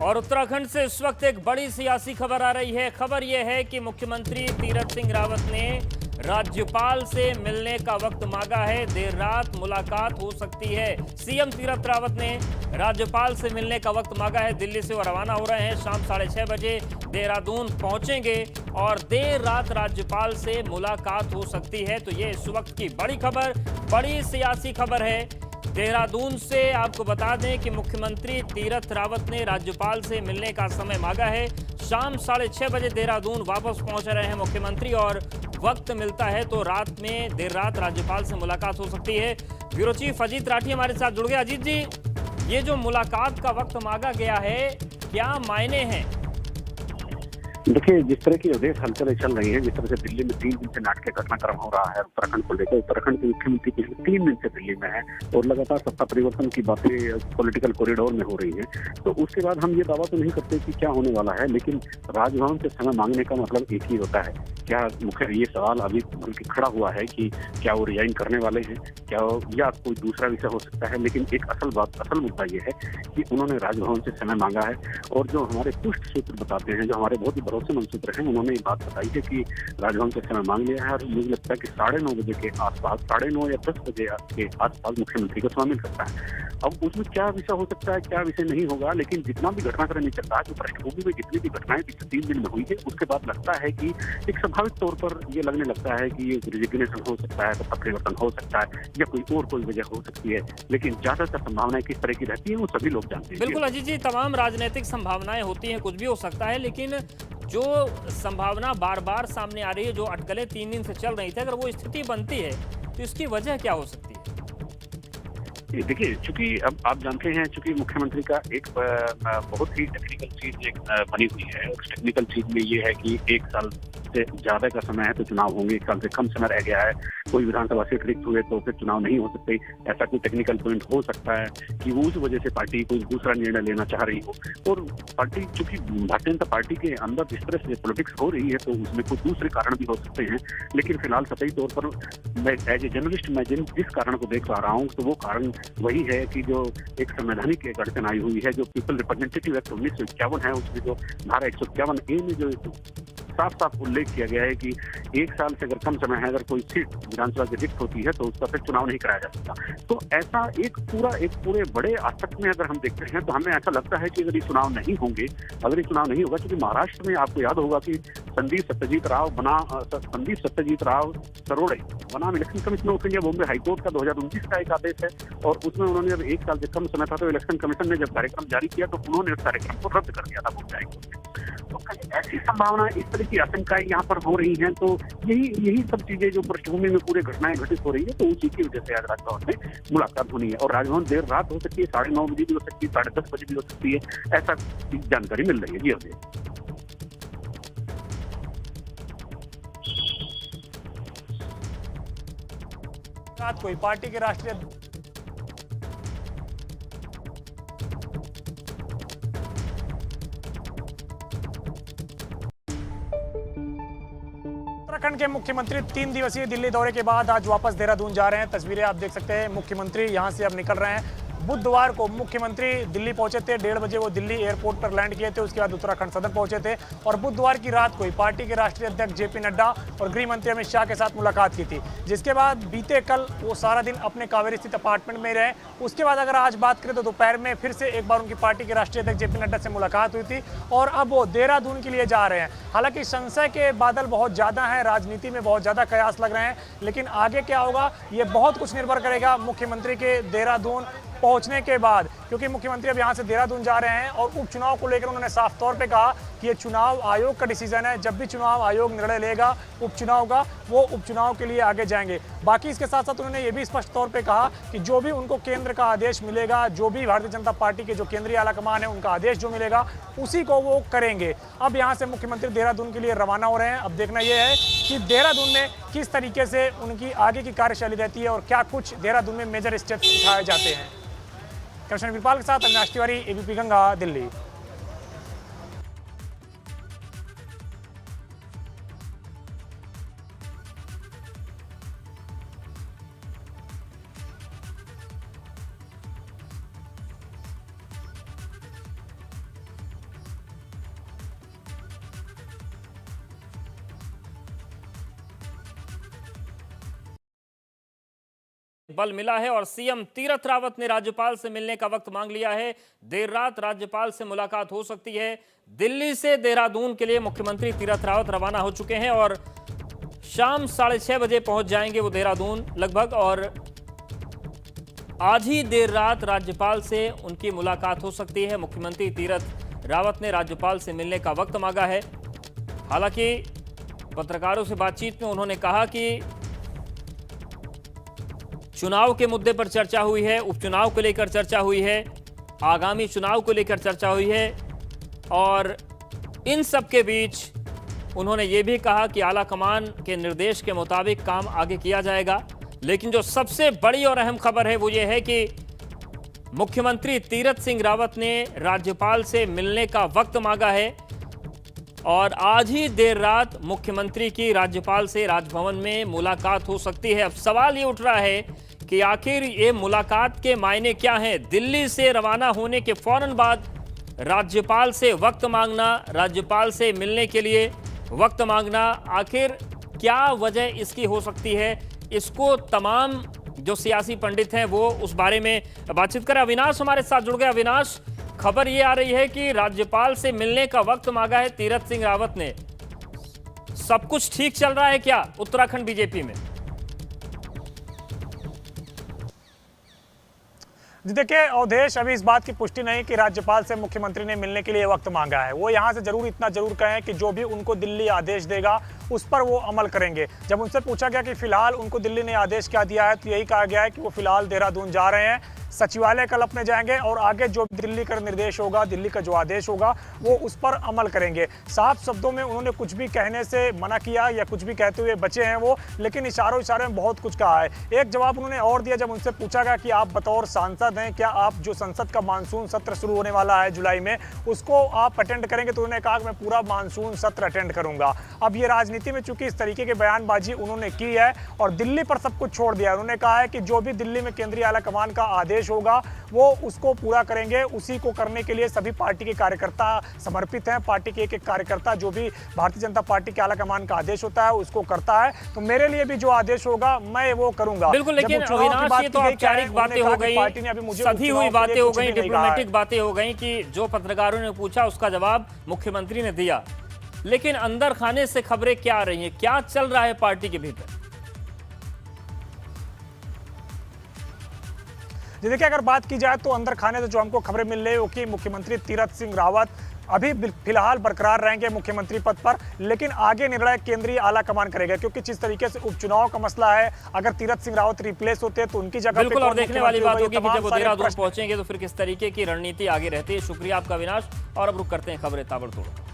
और उत्तराखंड से इस वक्त एक बड़ी सियासी खबर आ रही है। खबर यह है कि मुख्यमंत्री तीरथ सिंह रावत ने राज्यपाल से मिलने का वक्त मांगा है। देर रात मुलाकात हो सकती है। सीएम तीरथ रावत ने राज्यपाल से मिलने का वक्त मांगा है। दिल्ली से वो रवाना हो रहे हैं। शाम 6:30 बजे देहरादून पहुंचेंगे और देर रात राज्यपाल से मुलाकात हो सकती है। तो ये इस वक्त की बड़ी खबर, बड़ी सियासी खबर है। देहरादून से आपको बता दें कि मुख्यमंत्री तीरथ रावत ने राज्यपाल से मिलने का समय मांगा है। शाम 6:30 बजे देहरादून वापस पहुंच रहे हैं मुख्यमंत्री और वक्त मिलता है तो रात में देर रात राज्यपाल से मुलाकात हो सकती है। ब्यूरो चीफ अजीत राठी हमारे साथ जुड़ गए। अजीत जी, ये जो मुलाकात का वक्त मांगा गया है, क्या मायने हैं? देखिए, जिस तरह की अवधेश हलचलें चल रही हैं, जिस तरह से दिल्ली में 3 दिन से नाटकीय घटनाक्रम हो रहा है उत्तराखंड को लेकर। उत्तराखंड के मुख्यमंत्री पिछले 3 दिन से दिल्ली में है और लगातार सत्ता परिवर्तन की बातें पॉलिटिकल कॉरिडोर में हो रही हैं। तो उसके बाद हम ये दावा तो नहीं करते कि क्या होने वाला है, लेकिन राजभवन से समय मांगने का मतलब एक ही होता है। क्या मुख्य ये सवाल अभी बल्कि खड़ा हुआ है कि क्या वो रिजाइन करने वाले हैं, क्या या कोई दूसरा विषय हो सकता है। लेकिन एक असल मुद्दा ये है कि उन्होंने राजभवन से समय मांगा है और जो हमारे पुष्ट सूत्र बताते हैं, जो हमारे बहुत ही भरोसेमंद सूत्र हैं, उन्होंने ये बात बताई है कि राजभवन से समय मांग लिया है और मुझे लगता है कि 9:30 बजे के आसपास, 9:30 या 10 बजे के आसपास मुख्यमंत्री को समय मिल सकता है। अब उसमें क्या विषय हो सकता है, क्या विषय नहीं होगा, लेकिन जितना भी घटनाक्रम नहीं चल रहा है, जो पृष्ठभूमि में जितनी भी घटनाएं पिछले 3 दिन में हुई है, उसके बाद लगता है कि एक स्वाभाविक तौर पर ये लगने लगता है कि ये रिजिग्नेशन हो सकता है, सत्ता परिवर्तन हो सकता है या कोई वजह हो सकती है। लेकिन ज्यादातर संभावनाएं किस तरह की रहती है वो सभी लोग जानते हैं। बिल्कुल अजीत जी, तमाम राजनीतिक संभावनाएं होती हैं, कुछ भी हो सकता है, लेकिन जो संभावना बार बार सामने आ रही है, जो अटकलें 3 दिन से चल रही थी, अगर वो स्थिति बनती है तो इसकी वजह क्या हो सकती है? देखिए, चूंकि अब आप जानते हैं, चूंकि मुख्यमंत्री का एक बहुत ही टेक्निकल चीज एक बनी हुई है। उस टेक्निकल चीज में ये है कि 1 साल से ज्यादा का समय है तो चुनाव होंगे, 1 साल से कम समय रह गया है, कोई विधानसभा सीट रिक्त हुए तो फिर चुनाव नहीं हो सकते। ऐसा कोई टेक्निकल पॉइंट हो सकता है कि वो उस वजह से पार्टी कोई दूसरा निर्णय लेना चाह रही हो। और पार्टी, चूंकि भारतीय जनता पार्टी के अंदर जिस तरह से पॉलिटिक्स हो रही है, तो उसमें कुछ दूसरे कारण भी हो सकते हैं। लेकिन फिलहाल सतही तौर पर मैं एज ए जर्नलिस्ट मैं जिस कारण को देख पा रहा हूँ, तो वो कारण वही है कि जो एक संवैधानिक अड़चन आई हुई है, जो पीपल रिप्रेजेंटेटिव एक्ट 1951 है, उसमें जो धारा 151A में जो साफ साफ उल्लेख किया गया है कि 1 साल से अगर कम समय है, अगर कोई सीट विधानसभा की रिक्त होती है तो उसका फिर चुनाव नहीं कराया जा सकता। तो ऐसा एक पूरे बड़े आसक्त में अगर हम देखते हैं तो हमें ऐसा लगता है कि अगर ये चुनाव नहीं होंगे, अगर ये चुनाव नहीं होगा, क्योंकि महाराष्ट्र में आपको याद होगा कि संदीप सत्यजीत राव सरोड़े बनाम election commission of India Bombay high court का 2019 का एक आदेश है और उसमें उन्होंने जब 1 साल से कम समय था तो इलेक्शन कमीशन ने जब कार्यक्रम जारी किया तो उन्होंने उस कार्यक्रम को रद्द कर दिया था बॉम्बे हाईकोर्ट में। तो ऐसी संभावना, इस तरह की आशंकाएं यहाँ पर हो रही हैं। तो यही सब चीजें जो पृष्ठभूमि में पूरे घटनाएं घटित हो रही है, तो उसी की वजह से आज राजभवन में मुलाकात होनी है। और राजभवन देर रात हो सकती है, 9:30 बजे भी हो सकती है, 10:30 बजे भी हो सकती है, ऐसा जानकारी मिल रही है। जी अभी रात कोई पार्टी के राष्ट्रीय उत्तराखंड के मुख्यमंत्री 3 दिवसीय दिल्ली दौरे के बाद आज वापस देहरादून जा रहे हैं। तस्वीरें आप देख सकते हैं, मुख्यमंत्री यहां से अब निकल रहे हैं। बुधवार को मुख्यमंत्री दिल्ली पहुंचे थे, 1:30 बजे वो दिल्ली एयरपोर्ट पर लैंड किए थे, उसके बाद उत्तराखंड सदन पहुंचे थे और बुधवार की रात को ही पार्टी के राष्ट्रीय अध्यक्ष जेपी नड्डा और गृह मंत्री अमित शाह के साथ मुलाकात की थी। जिसके बाद बीते कल वो सारा दिन अपने कावेरी स्थित अपार्टमेंट में रहे। उसके बाद अगर आज बात करें तो दोपहर में फिर से एक बार उनकी पार्टी के राष्ट्रीय अध्यक्ष जेपी नड्डा से मुलाकात हुई थी और अब वो देहरादून के लिए जा रहे हैं। हालांकि संशय के बादल बहुत ज़्यादा हैं, राजनीति में बहुत ज़्यादा कयास लग रहे हैं, लेकिन आगे क्या होगा ये बहुत कुछ निर्भर करेगा मुख्यमंत्री के देहरादून पहुंचने के बाद, क्योंकि मुख्यमंत्री अब यहां से देहरादून जा रहे हैं और उपचुनाव को लेकर उन्होंने साफ तौर पे कहा कि ये चुनाव आयोग का डिसीजन है। जब भी चुनाव आयोग निर्णय लेगा उपचुनाव का, वो उपचुनाव के लिए आगे जाएंगे। बाकी इसके साथ साथ उन्होंने ये भी स्पष्ट तौर पे कहा कि जो भी उनको केंद्र का आदेश मिलेगा, जो भी भारतीय जनता पार्टी के जो केंद्रीय आलाकमान है उनका आदेश जो मिलेगा उसी को वो करेंगे। अब यहाँ से मुख्यमंत्री देहरादून के लिए रवाना हो रहे हैं। अब देखना यह है कि देहरादून में किस तरीके से उनकी आगे की कार्यशैली रहती है और क्या कुछ देहरादून में मेजर स्टेप्स उठाए जाते हैं। कमिश्नर वीरपाल के साथ अविनाश तिवारी, एबीपी गंगा, दिल्ली। बल मिला है और सीएम तीरथ रावत ने राज्यपाल से मिलने का वक्त मांग लिया है। देर रात राज्यपाल से मुलाकात हो सकती है। दिल्ली से देहरादून के लिए मुख्यमंत्री तीरथ रावत रवाना हो चुके हैं और शाम 6:30 बजे पहुंच जाएंगे वो देहरादून लगभग। और आज ही देर रात राज्यपाल से उनकी मुलाकात हो सकती है। मुख्यमंत्री तीरथ रावत ने राज्यपाल से मिलने का वक्त मांगा है। हालांकि पत्रकारों से बातचीत में उन्होंने कहा कि चुनाव के मुद्दे पर चर्चा हुई है, उपचुनाव को लेकर चर्चा हुई है, आगामी चुनाव को लेकर चर्चा हुई है और इन सब के बीच उन्होंने ये भी कहा कि आला कमान के निर्देश के मुताबिक काम आगे किया जाएगा। लेकिन जो सबसे बड़ी और अहम खबर है वो ये है कि मुख्यमंत्री तीरथ सिंह रावत ने राज्यपाल से मिलने का वक्त मांगा है और आज ही देर रात मुख्यमंत्री की राज्यपाल से राजभवन में मुलाकात हो सकती है। अब सवाल ये उठ रहा है कि आखिर ये मुलाकात के मायने क्या हैं? दिल्ली से रवाना होने के फौरन बाद राज्यपाल से वक्त मांगना, राज्यपाल से मिलने के लिए वक्त मांगना, आखिर क्या वजह इसकी हो सकती है? इसको तमाम जो सियासी पंडित हैं वो उस बारे में बातचीत करें। अविनाश हमारे साथ जुड़ गए। अविनाश, खबर ये आ रही है कि राज्यपाल से मिलने का वक्त मांगा है तीरथ सिंह रावत ने। सब कुछ ठीक चल रहा है क्या उत्तराखंड बीजेपी में? जी देखिए अवधेश, अभी इस बात की पुष्टि नहीं कि राज्यपाल से मुख्यमंत्री ने मिलने के लिए वक्त मांगा है। वो यहाँ से जरूर इतना जरूर कहें कि जो भी उनको दिल्ली आदेश देगा उस पर वो अमल करेंगे। जब उनसे पूछा गया कि फिलहाल उनको दिल्ली ने आदेश क्या दिया है तो यही कहा गया है कि वो फिलहाल देहरादून जा रहे हैं, सचिवालय कल अपने जाएंगे और आगे जो दिल्ली का निर्देश होगा, दिल्ली का जो आदेश होगा वो उस पर अमल करेंगे। साफ शब्दों में उन्होंने कुछ भी कहने से मना किया या कुछ भी कहते हुए बचे हैं वो, लेकिन इशारों में बहुत कुछ कहा है। एक जवाब उन्होंने और दिया जब उनसे पूछा गया कि आप बतौर सांसद हैं, क्या आप जो संसद का मानसून सत्र शुरू होने वाला है जुलाई में उसको आप अटेंड करेंगे? तो उन्होंने कहा कि मैं पूरा मानसून सत्र अटेंड करूंगा। अब ये राजनीति में चूंकि इस तरीके की बयानबाजी उन्होंने की है और दिल्ली पर सब कुछ छोड़ दिया है। उन्होंने कहा है कि जो भी दिल्ली में केंद्रीय आला कमान का आदेश होगा वो उसको पूरा करेंगे। उसी को करने के लिए सभी पार्टी के कार्यकर्ता समर्पित हैं। पार्टी के एक कार्यकर्ता जो भी भारतीय जनता पार्टी के आला कमान का आदेश होता है उसको करता है। तो मेरे लिए भी जो आदेश होगा मैं वो करूंगा। बिल्कुल, लेकिन अविनाश ये तो औपचारिक बातें हो गई, सधी हुई बातें हो गई, डिप्लोमेटिक बातें हो गई कि जो पत्रकारों ने पूछा उसका जवाब मुख्यमंत्री ने दिया। लेकिन अंदर खाने से खबरें क्या आ रही हैं? क्या चल रहा है पार्टी के भीतर? जी देखिए, अगर बात की जाए तो अंदर खाने से जो हमको खबरें मिल रही है कि मुख्यमंत्री तीरथ सिंह रावत अभी फिलहाल बरकरार रहेंगे मुख्यमंत्री पद पर, लेकिन आगे निर्णय केंद्रीय आला कमान करेगा। क्योंकि जिस तरीके से उपचुनाव का मसला है, अगर तीरथ सिंह रावत रिप्लेस होते हैं तो उनकी जगह बिल्कुल, और देखने वाली बात होगी कि जब वो देहरादून पहुंचेंगे तो फिर किस तरीके की रणनीति आगे रहती है। शुक्रिया आपका अविनाश, और अब रुक करते हैं खबरें ताबड़तोड़।